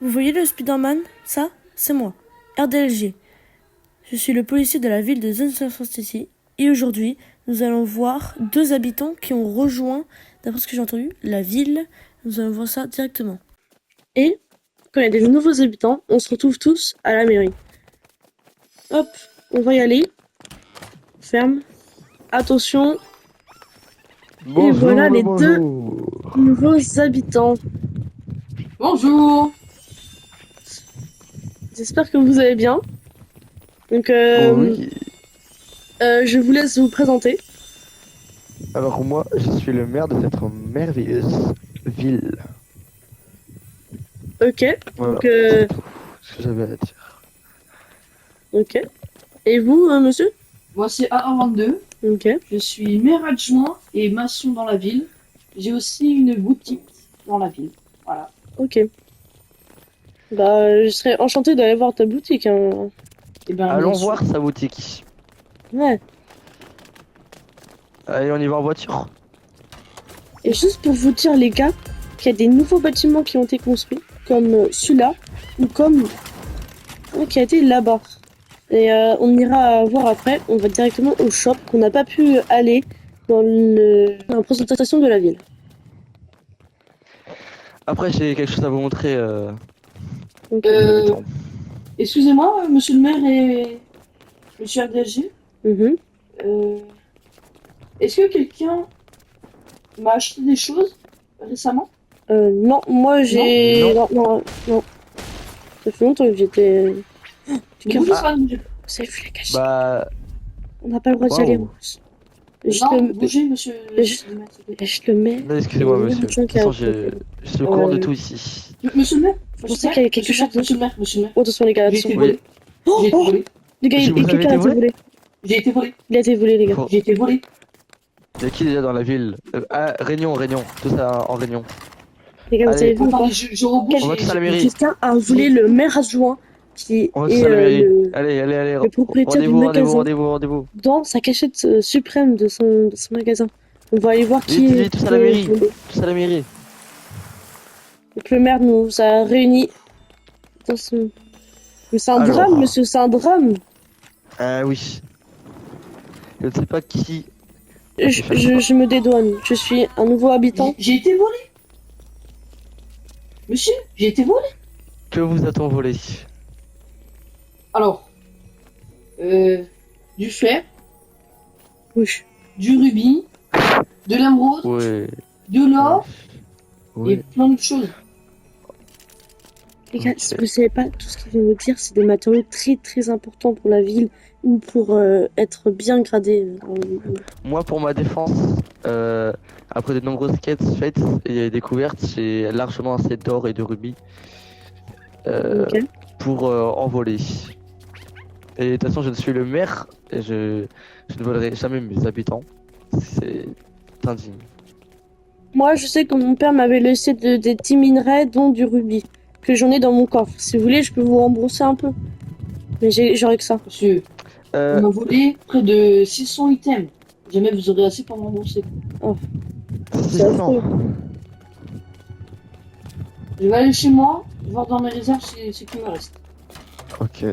Vous voyez le Spider-Man? Ça, c'est moi, RDLG. Je suis le policier de la ville de Zone City et aujourd'hui, nous allons voir deux habitants qui ont rejoint, d'après ce que j'ai entendu, la ville. Nous allons voir ça directement. Et, quand il y a des nouveaux habitants, on se retrouve tous à la mairie. Hop, on va y aller. Ferme. Attention. Bonjour, Et voilà les bonjour. deux nouveaux habitants. Bonjour. J'espère que vous allez bien. Donc, Oui, je vous laisse vous présenter. alors moi, je suis le maire de cette merveilleuse ville. Ok. Voilà, Donc, c'est tout ce que j'avais à dire. ok. Et vous, monsieur? Moi c'est AA22. Ok. Je suis maire adjoint et maçon dans la ville. J'ai aussi une boutique dans la ville. Voilà. Ok. Bah, je serais enchantée d'aller voir ta boutique, hein. Et ben Allons bien sûr. voir sa boutique. Ouais. Allez, on y va en voiture. Et juste pour vous dire, les gars, qu'il y a des nouveaux bâtiments qui ont été construits, comme celui-là, ou comme un qui a été là-bas. Et on ira voir après. On va directement au shop qu'on n'a pas pu aller dans la présentation de la ville. Après, j'ai quelque chose à vous montrer. Ok. Habitants. Excusez-moi, monsieur le maire et monsieur RDLG. Mhm. Est-ce que quelqu'un m'a acheté des choses récemment? Non, moi j'ai. Non. Non. Ça fait longtemps que j'étais. Ne bougez pas, ne bougez pas. Vous avez vu les cachets? Bah, On n'a pas le droit d'y aller en waouh. plus. Non, bougez, monsieur. Juste- le maire, s'il vous plaît. Je le mets. Non, excusez-moi, Et monsieur. De tiens, toute façon, qu'il y a- je suis au courant de tout ici. Monsieur le maire. Je pensais qu'il y avait quelque chose Monsieur le maire, monsieur le maire. Oh, attention les gars, J'ai attention. été volé. Oh, J'ai été oh, volé. les gars, Si vous avez quelqu'un a été été volé volé. J'ai été volé. Il a été volé, les gars. Faut- J'ai été volé. Il y a qui déjà dans la ville? Ah, Réunion. Tout ça en Réunion. Les gars, vous Allez. avez vu ou pas? Attendez, je rebouche. On va tous à la mairie. Quelqu'un a volé le maire adjoint qui On va tous est à la mairie. le Allez. le propriétaire du magasin Rendez-vous. dans sa cachette suprême de son magasin. On va aller voir qui Vite, est. vite, tous à la mairie. volé. Tous à la mairie. Donc le maire nous a réunis dans son. Mais c'est un Alors. drame, monsieur, c'est un drame. Ah oui. Je ne sais pas qui. Je me dédouane. Je suis un nouveau habitant. J'ai été volé. Monsieur, j'ai été volé. Que vous a-t-on volé? Alors, du fer, Oui. du rubis, de l'émeraude, Ouais. de l'or et Ouais. plein de choses. Les gars, Ok. vous savez pas, tout ce qu'il vient de dire, c'est des matériaux très très importants pour la ville ou pour être bien gradés. Moi, pour ma défense, après de nombreuses quêtes faites et découvertes, j'ai largement assez d'or et de rubis Ok. pour en voler. Et de toute façon, je suis le maire et je ne volerai jamais mes habitants. C'est indigne. Moi, je sais que mon père m'avait laissé des petits minerais, dont du rubis, que j'en ai dans mon coffre. Si vous voulez, je peux vous rembourser un peu. Mais j'aurais que ça. Monsieur, on m'a volé près de 600 items. Jamais vous aurez assez pour me rembourser. C'est affreux. Je vais aller chez moi, voir dans mes réserves ce qui me reste. Ok.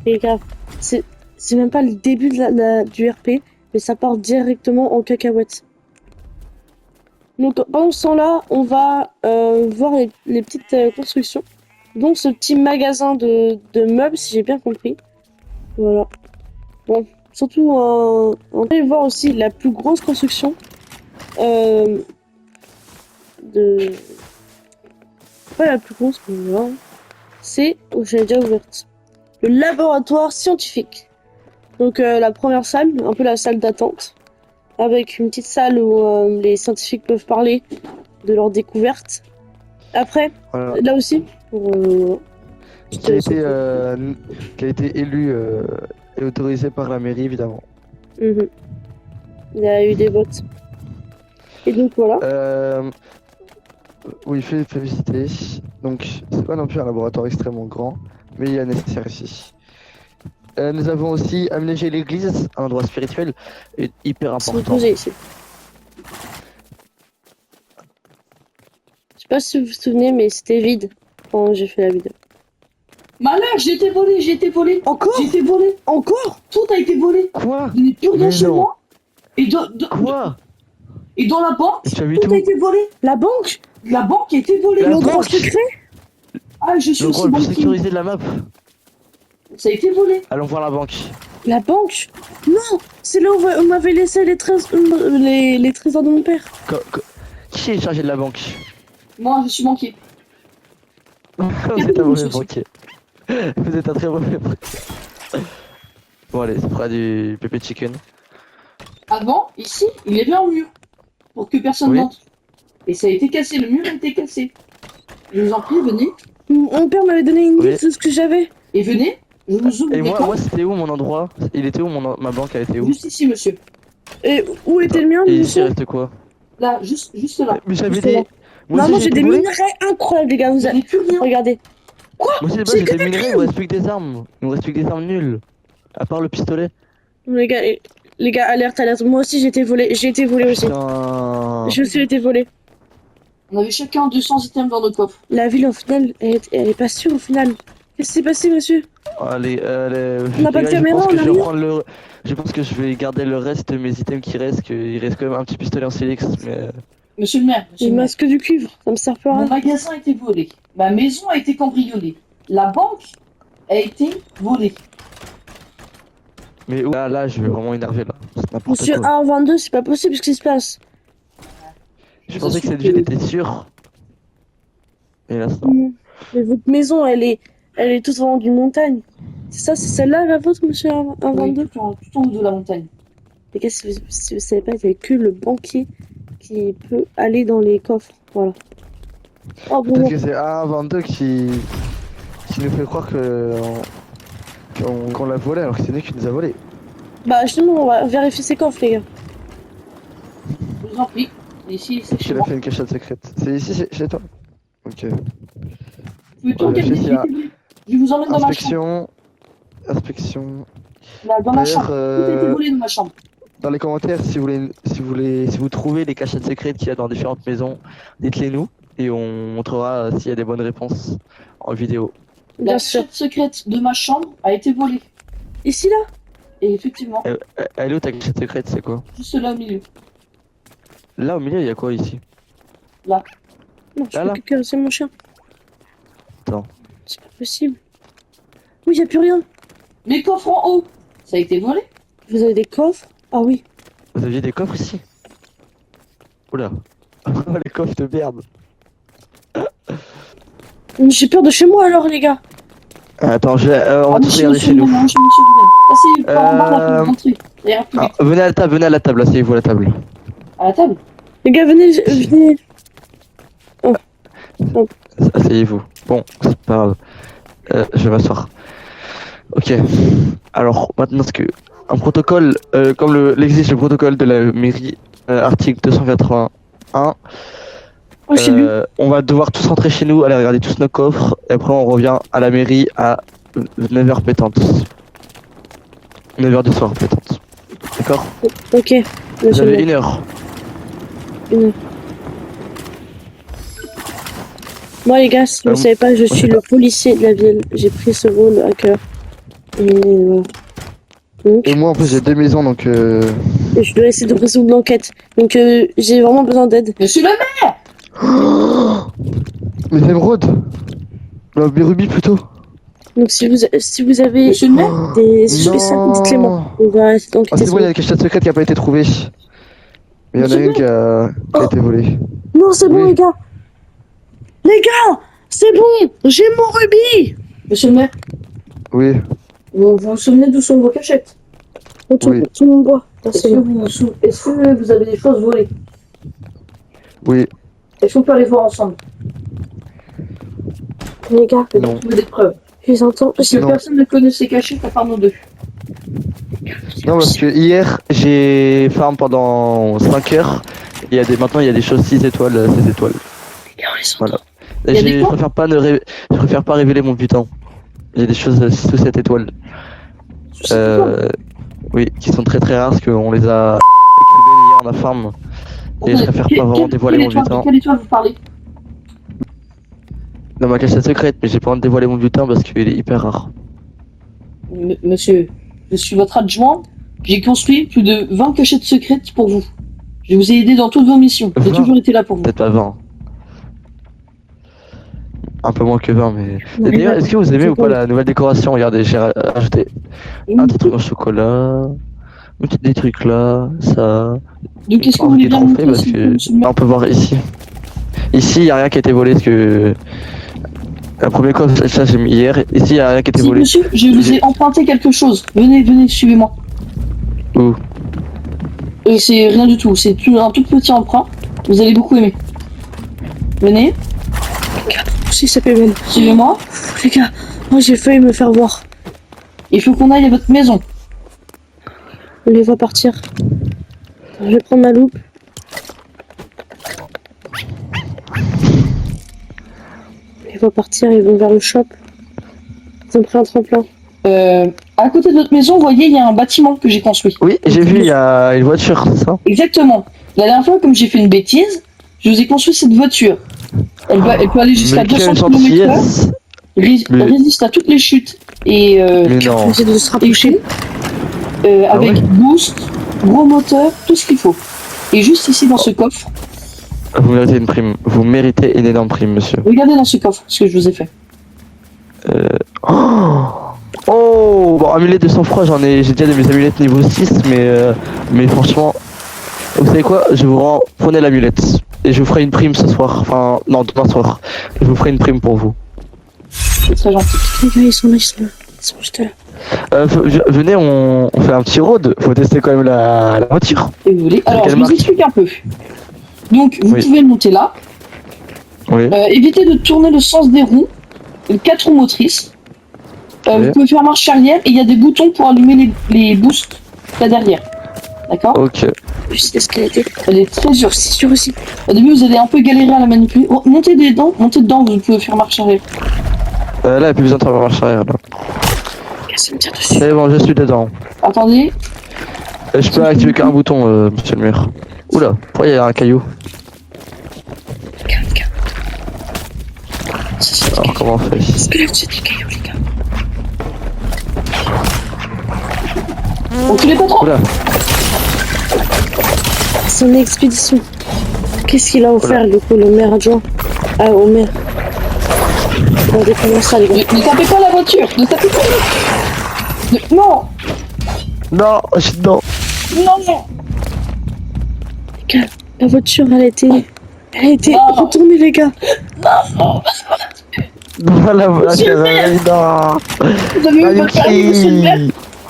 Les gars, c'est même pas le début de du RP, mais ça part directement en cacahuète. Donc pendant ce temps-là, on va voir les petites constructions, dont ce petit magasin de meubles, si j'ai bien compris. Voilà. Bon, surtout, on va aller voir aussi la plus grosse construction de... Pas la plus grosse, mais voilà. C'est, j'avais déjà ouverte, le laboratoire scientifique. Donc la première salle, un peu la salle d'attente, avec une petite salle où les scientifiques peuvent parler de leurs découvertes. Après, Voilà. là aussi, pour, Qui a été élu et autorisé par la mairie, évidemment. Mhm. Il y a eu des votes. Et donc voilà. Oui, fait visiter. Donc, c'est pas non plus un laboratoire extrêmement grand, mais il est nécessaire ici. Nous avons aussi aménagé l'église, un endroit spirituel et hyper C'est important. posé ici. Je sais pas si vous vous souvenez, mais c'était vide. quand j'ai fait la vidéo. Malheur, j'ai été volé. Encore? J'ai été volé. Encore? Tout a été volé. Quoi? Je n'ai plus rien Mais chez non. moi. Et, Quoi? et dans la banque, Et tu as vu tout tout? a été volé. La banque? La banque a été volée. La L'endroit banque secret? Ah, je suis L'endroit aussi le plus banquier. sécurisé de la map. Ça a été volé. Allons voir la banque. La banque? Non! C'est là où on m'avait laissé les trésors de mon père. Qui est chargé de la banque? Moi, je suis banquier. Vous êtes un mauvais banquier. Vous êtes un très mauvais banquier. Bon allez, c'est près du pépé chicken. Avant, ici, il y avait un mur pour que personne Oui. n'entre. Et ça a été cassé. Le mur a été cassé. Je vous en prie, venez. Mon père m'avait donné une Oui. liste de ce que j'avais. Et venez. Je vous ouvre Et les moi coffres. c'était où mon endroit? Il était où ma banque? Elle était où? Juste ici, monsieur. Et où était le mien, Et ici il monsieur? reste quoi? Là, juste là. Mais j'avais Juste des... là. Moi Maman, aussi j'ai des été volé. minerais incroyables, les gars. Vous n'avez plus rien. Regardez. Moi aussi C'est j'ai que des des minerais, il me reste plus que des armes. Il me reste plus que des armes nulles. À part le pistolet. Les gars, alerte, alerte. Moi aussi, j'ai été volé. J'ai été volé aussi. Putain. Je suis été volé. On avait chacun 200 items dans nos coffres. La ville, au final, elle est pas sûre, au final. Qu'est-ce qui s'est passé, monsieur? Allez, On n'a pas de caméra, on a rien. Je pense que je vais garder le reste de mes items qui restent, qu'il reste quand même un petit pistolet en silex, mais... Monsieur le maire, monsieur Le le maire. masque du cuivre, ça me sert pas à Mon rien. magasin a été volé. Ma maison a été cambriolée. La banque a été volée. Mais là, je vais vraiment énerver, là. C'est n'importe Monsieur quoi. 1-22, c'est pas possible, ce qui se passe. Je pensais que cette ville était sûre. Et là, non. Mais votre maison, elle est toute en haut d'une montagne. C'est ça, c'est celle-là, la vôtre, monsieur 1-22? Oui, tout en haut de la montagne. Les gars, si vous savez pas, il n'y a que le banquier qui peut aller dans les coffres. Voilà. Oh, bon, Peut-être que c'est A22 qui nous fait croire qu'on l'a volé alors que c'est nous qui nous a volé. bah, justement, on va vérifier ces coffres, les gars. Je vous en prie. Ici, c'est chez Qui a moi. fait une cachette secrète. C'est ici, chez toi. Ok. Vous pouvez tout Ouais, regarder. je sais, Je vous emmène dans ma chambre. Inspection. Là, dans ma D'ailleurs, chambre. Tout a été volé dans ma chambre. Dans les commentaires, si vous trouvez les cachettes secrètes qu'il y a dans différentes maisons, dites-les nous et on montrera s'il y a des bonnes réponses en vidéo. Bien La sûr. cachette secrète de ma chambre a été volée. Ici, là? Et effectivement, Elle est où ta cachette secrète, c'est quoi? juste là au milieu. Là au milieu, il y a quoi ici? Là. Non, je Là, peux là. que caresser mon chien. Attends. C'est pas possible. Oui, y a plus rien. Mes coffres en haut, ça a été volé. Vous avez des coffres? Ah oui. Vous aviez des coffres ici? Oula. Les coffres de merde. J'ai peur de chez moi alors, les gars. Attends, on va tous monsieur, regarder chez nous. monsieur, passez par en bas là pour rentrer. Ça ira plus vite. Venez à la table, asseyez-vous à la table. À la table. Les gars, venez. Asseyez-vous. Bon, c'est pas grave. Je vais m'asseoir. Ok. Alors, maintenant, ce que... Un protocole, comme l'exige le protocole de la mairie, article 281, Oh, j'ai lu. on va devoir tous rentrer chez nous, aller regarder tous nos coffres, et après on revient à la mairie à 9h pétante. 9h du soir pétante. D'accord? Ok. Vous Monsieur avez le 1 heure. Moi, les gars, si vous savez pas, je suis c'est le policier de la ville. J'ai pris ce rôle à cœur. Et voilà. Donc, Et moi en plus j'ai 2 maisons donc je dois essayer de résoudre l'enquête. Donc, j'ai vraiment besoin d'aide. Monsieur le maire. mes émeraudes. Mes rubis plutôt. Donc, si vous avez Monsieur le maire. des suspicions, dites-les moi. On va essayer Ah, d'enquêter c'est sur bon, il y a une cachette secrète qui a pas été trouvée. Mais il y en a une qui a été volée. Non, c'est bon, Oui. les gars. Les gars, c'est bon. J'ai mon rubis. Monsieur le maire. Oui. Vous vous souvenez d'où sont vos cachettes? Tout Oui. le monde boit. Est-ce que vous avez des choses volées? Oui. Est-ce qu'on peut aller voir ensemble? Les gars, Et Non. trouver des preuves. je les entends. Parce que Non. personne ne connaît ces cachettes à part nous deux. Non, parce que hier, j'ai farm pendant 5 heures. Et maintenant, il y a des choses 6 étoiles, 16 étoiles. Les gars, on les entend. Voilà. Il y a des Je quoi préfère pas révéler mon butin. Il y a des choses 6 ou 7 étoiles. Oui, qui sont très très rares parce qu'on les a écrivées hier en a farm. Et je préfère pas vraiment dévoiler mon butin. Quelle étoile vous parlez? dans ma cachette secrète, mais j'ai pas envie de dévoiler mon butin parce qu'il est hyper rare. Monsieur, je suis votre adjoint. J'ai construit plus de 20 cachettes secrètes pour vous. Je vous ai aidé dans toutes vos missions. J'ai 20? toujours été là pour vous. Peut-être pas 20. Un peu moins que 20, mais. Ouais, Et d'ailleurs, ouais. est-ce que vous aimez ou pas la nouvelle décoration? Regardez, j'ai rajouté un petit truc en chocolat, des trucs là, ça. Donc, est-ce que Oh, vous voulez des bien trophées montrer parce s'il vous plaît, que. monsieur le maire On peut voir ici. Ici, il n'y a rien qui a été volé parce que. Un premier coffre, ça j'ai mis hier. Ici, il n'y a rien qui a été Si, volé. monsieur, je vous ai emprunté quelque chose. Venez, venez, suivez-moi. Où? Et c'est rien du tout. C'est un tout petit emprunt. Vous allez beaucoup aimer. Venez, Si ça fait mal. suivez-moi. Les gars, moi j'ai failli me faire voir. Il faut qu'on aille à votre maison. On les voit partir. Je vais prendre ma loupe. On les voit partir, ils vont vers le shop. Ils ont pris un tremplin. À côté de votre maison, vous voyez, il y a un bâtiment que j'ai construit. Oui, j'ai vu, il y a une voiture, c'est ça? Exactement. La dernière fois, comme j'ai fait une bêtise, je vous ai construit cette voiture. Elle peut aller jusqu'à Mais 200 quelle km/h, gentillesse! Mais- résiste à toutes les chutes et Mais non. Essayer de se rapprocher. Ah avec ouais boost, gros moteur, tout ce qu'il faut. Et juste ici dans ce coffre, Vous méritez une prime. Vous méritez une énorme prime, monsieur. regardez dans ce coffre ce que je vous ai fait. Oh, bon, amulette de sang-froid, j'ai déjà mes amulettes niveau 6, mais franchement, vous savez quoi? Je vous rends, prenez l'amulette. Et je vous ferai une prime ce soir. Enfin, non, demain soir. Je vous ferai une prime pour vous. C'est très gentil. Les gars, ils sont là, ils sont là. Ils sont juste là. Venez, on fait un petit road. Faut tester quand même la voiture. Et vous voulez. Alors, Quelle je vous marque? explique un peu. Donc, vous Oui. pouvez le monter là. Oui. Évitez de tourner le sens des roues. 4 roues motrices. Oui. Vous pouvez faire marche arrière et il y a des boutons pour allumer les boosts là derrière. D'accord? Ok. Juste l'escalader. Elle est très dure. C'est sûr aussi. Au début, vous allez un peu galérer à la manipuler. Oh, montez dedans, vous pouvez faire marche arrière. Là, il n'y a plus besoin de faire marche arrière. Là. Les gars, ça me tire dessus. C'est bon, je suis dedans. Attendez, Je peux activer qu'un bouton, monsieur le maire. Oula, pourquoi il y a un caillou? Calme, calme. Ça, c'est des Alors, cailloux. comment on fait? Parce que là, c'est des cailloux, les gars. reculez pas trop. Oula, C'est une expédition. Qu'est-ce qu'il a offert, du coup, le maire adjoint? Ah, au maire. Regardez comment ça, les gars. Ne tapez pas la voiture. Ne tapez pas. Non, non, je suis dedans. non. Les gars, la voiture, elle a été Non. retournée, les gars. Non, la Monsieur le maire. non. Vous avez eu votre permis, monsieur le maire.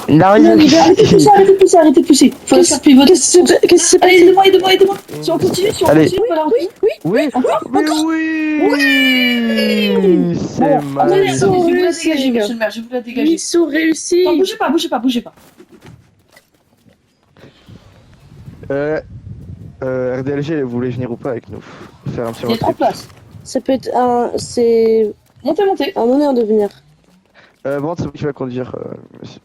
Non, Non, les gars, Arrêtez de pousser, arrêtez de pousser, arrêtez de pousser. Faut la faire pivoter. Qu'est-ce qui s'est passé? Allez, aidez-moi. Si on continue, Allez. on va la retenir. Oui, Encore, mais encore. oui. C'est Bon, attendez, mal. je vais vous la réussi, dégager, les gars. monsieur le maire. Je vais vous la dégager. Mission réussie. Non, bougez pas. RDLG, vous voulez venir ou pas avec nous? Faire un petit Il y a 3 road trip. places. Ça peut être c'est Montez. un honneur de venir. Bon, c'est vous qui va conduire,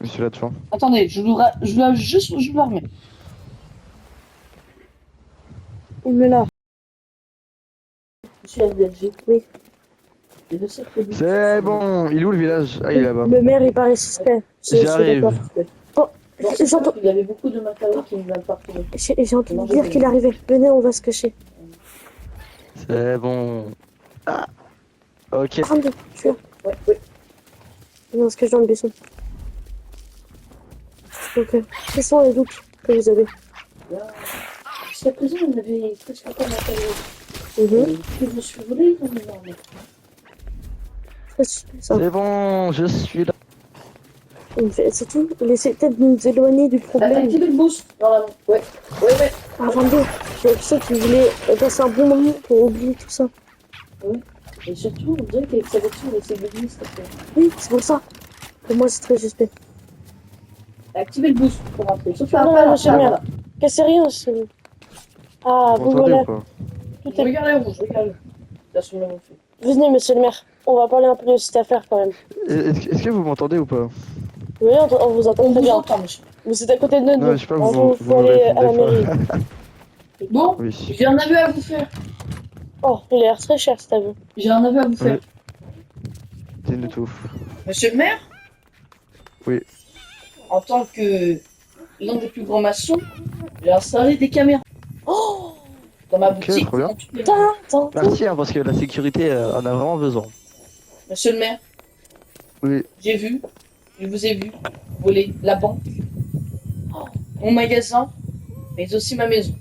monsieur l'adjoint. Attendez, je vous la remets. Il me l'a. Monsieur LDLG. Oui. Les deux cercles de- C'est bon, il est où le village? Ah, il est là-bas. Le maire, il paraît suspect. J'arrive. d'accord. Oh, Bon, j'entends. il y avait beaucoup de matériaux qui ne veulent pas retrouver. J'ai entendu dire qu'il arrivait. Venez, on va se cacher. C'est bon. Ah. Ok. Train de tuer. Ouais. On se cache dans le buisson. Ok. Quels sont les doutes que vous avez? Jusqu'à présent, on avait presque pas de matériaux. Mhm. Je me suis volé, on est normal. Très suspect, ça. C'est bon, je suis là. C'est tout. Laissez peut-être nous éloigner du problème. Activez le boost, normalement. Ouais. Avant de. Je sais que vous voulez passer un bon moment pour oublier tout ça. Et surtout, on dirait qu'avec sa voiture, il essaie de venir, ça fait. Oui, c'est pour ça. Pour moi, c'est très suspect. Activez le boost pour rentrer. Sauf Non, là, monsieur le maire. Cassez rien, c'est. Ah, vous entendez voilà. ou pas? Tout est... Regardez rouge, regardez. Ça se met au feu. Venez, monsieur le maire. On va parler un peu de cette affaire quand même. Est-ce que vous m'entendez ou pas? Oui, on vous entend On très vous bien. entend, monsieur. Vous êtes à côté de nous. Non, je sais pas, On vous faut aller à la répondez mairie. Bon, Oui. j'ai un aveu à vous faire. Oh, il a l'air très cher cet aveu. J'ai un aveu à vous faire. Dis-nous tout. Monsieur le maire? Oui. En tant que l'un des plus grands maçons, j'ai installé des caméras. Oh, Dans ma Ok, boutique. trop bien. dans toutes les- attends. Merci, hein, parce que la sécurité en a vraiment besoin. Monsieur le maire, Oui. je vous ai vu voler la banque, mon magasin, mais aussi ma maison.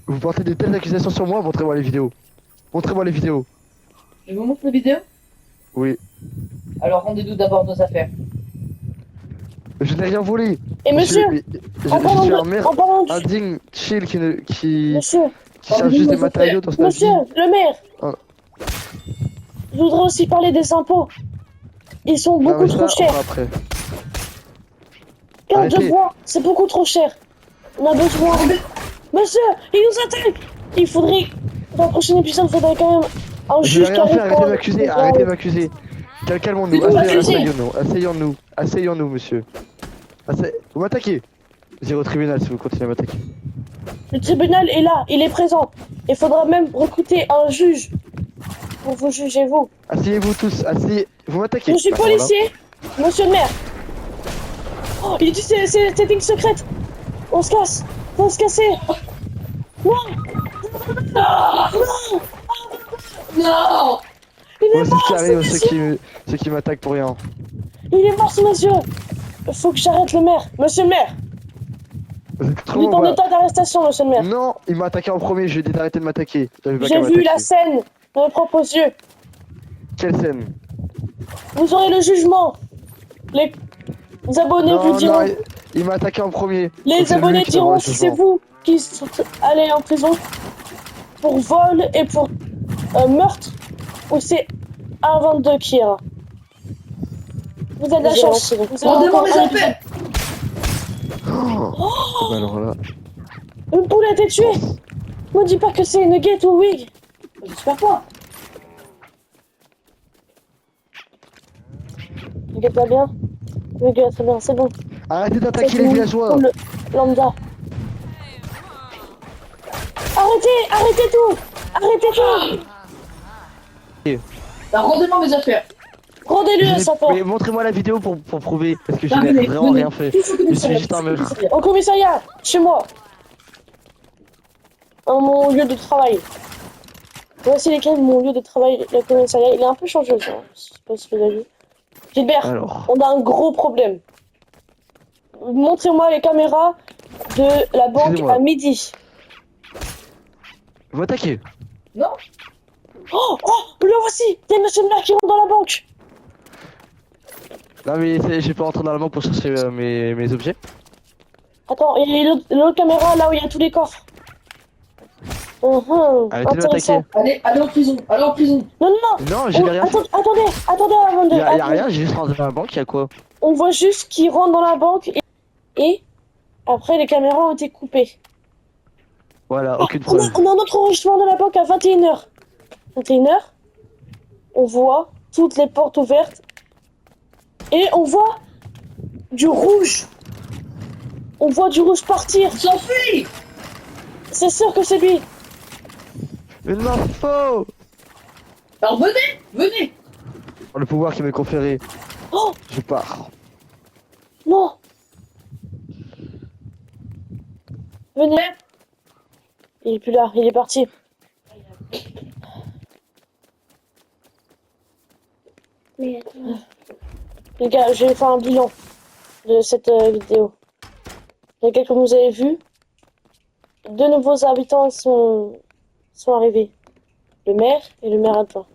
Vous portez de telles accusations sur moi, montrez-moi les vidéos. Montrez-moi les vidéos. Je vous montre la vidéo? Oui. Alors rendez-nous d'abord nos affaires. Je n'ai rien volé. Et monsieur, Je en parlant suis de, un maire en parlant de, indigne, chill, qui monsieur, cherche juste des matériaux dans sa monsieur, vie. le maire. Ah. Je voudrais aussi parler des impôts. Ils sont Non, beaucoup mais trop ça, on chers. fera après. Carte de Arrêtez. bois, c'est beaucoup trop cher. On a besoin. Monsieur, il nous attaque. Il faudrait, dans le prochain épisode, il faudrait quand même un Je vais juge qui rien faire, arrive arrêtez de m'accuser, arrêtez de m'accuser. Calmons-nous, C'est tout, accusé. asseyons-nous, monsieur. Vous m'attaquez. Zéro tribunal si vous continuez à m'attaquer. Le tribunal est là, il est présent. Il faudra même recruter un juge pour vous juger, vous. Asseyez-vous tous, vous m'attaquez. Je suis Bah, voilà. policier, monsieur le maire. Oh, il dit c'est technique secrète. On se casse, faut se casser. Non, Non! il Moi est aussi mort, qui ce arrive, monsieur. ceux qui m'attaquent pour rien. Il est mort, ce monsieur. Faut que j'arrête le maire. Monsieur le maire, Vous êtes il trop est en bas. état d'arrestation, monsieur le maire. Non, il m'a attaqué en premier, je lui ai dit d'arrêter de m'attaquer. J'avais pas qu'à J'ai vu la m'attaquer. scène de mes propres yeux. Quelle scène? Vous aurez le jugement. Les abonnés vous Non, diront. non, il m'a attaqué en premier. Donc Les c'est lui abonnés qui doit avoir diront le si c'est jugement. vous qui sont allés en prison pour vol et pour meurtre ou c'est un 22 qui ira. Vous avez de la chance. Vous avez Rendez-moi encore mes un affaires! Bah alors là. épisode. Une poule a été tuée. Me dis pas que c'est une guette ou wig. J'espère pas. Nugget va bien. Nugget va très bien, c'est bon. Arrêtez C'est d'attaquer les une villageois. poule lambda. Arrêtez tout. Arrêtez tout. Bah, rendez-moi mes affaires. Rendez-lui sa part. Mais montrez-moi la vidéo pour prouver. Parce que je Ah, n'ai venez, vraiment venez. rien fait. Tous au Je commissariat, suis juste un tous au meurtre. commissariat. Au commissariat, chez moi. Dans mon lieu de travail. Voici lesquels de mon lieu de travail, le commissariat. Il est un peu changé aussi, hein. Je sais pas si vous avez vu. Gilbert, Alors. on a un gros problème. Montrez-moi les caméras de la banque Excusez-moi. à midi. Vous m'attaquez. Non? Oh, le voici. Il y a monsieur le maire qui rentre dans la banque. Non mais j'ai pas rentré dans la banque pour chercher mes objets. Attends, il y a l'autre caméra là où il y a tous les coffres. Arrêtez de Intéressant. m'attaquer. Allez en prison, allez en prison. Non. Non, j'ai rien fait. Attendez avant de... Y'a attendez. rien, j'ai juste rentré dans la banque, y'a quoi? On voit juste qu'il rentre dans la banque et après les caméras ont été coupées. Voilà, aucune On a, preuve. on a un autre enregistrement de la banque à 21h. 21h, on voit toutes les portes ouvertes et on voit du rouge. On voit du rouge partir. S'enfuit! C'est sûr que c'est lui. Mais non, faux! Alors venez! Le pouvoir qui m'est conféré, Oh je pars. non. Venez. Il est plus là, il est parti. Les gars, je vais faire un bilan de cette vidéo. Les gars, comme vous avez vu, 2 nouveaux habitants sont arrivés. Le maire et le maire adjoint.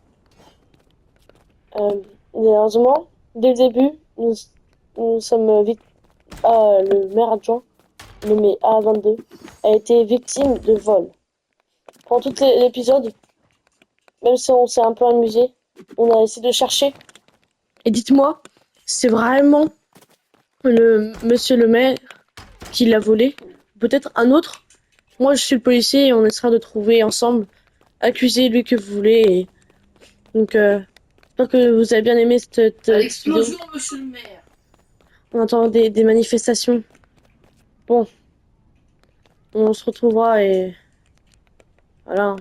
Malheureusement, dès le début, nous sommes vite. Le maire adjoint, nommé A22, a été victime de vol. Pendant tout l'épisode, même si on s'est un peu amusé, on a essayé de chercher. Et dites-moi, c'est vraiment le monsieur le maire qui l'a volé? Peut-être un autre? Moi, je suis le policier et on essaiera de trouver ensemble. Accusez lui que vous voulez. Et... Donc, j'espère que vous avez bien aimé cette À vidéo. l'explosion, monsieur le maire. On entend des manifestations. Bon. On se retrouvera et... Voilà.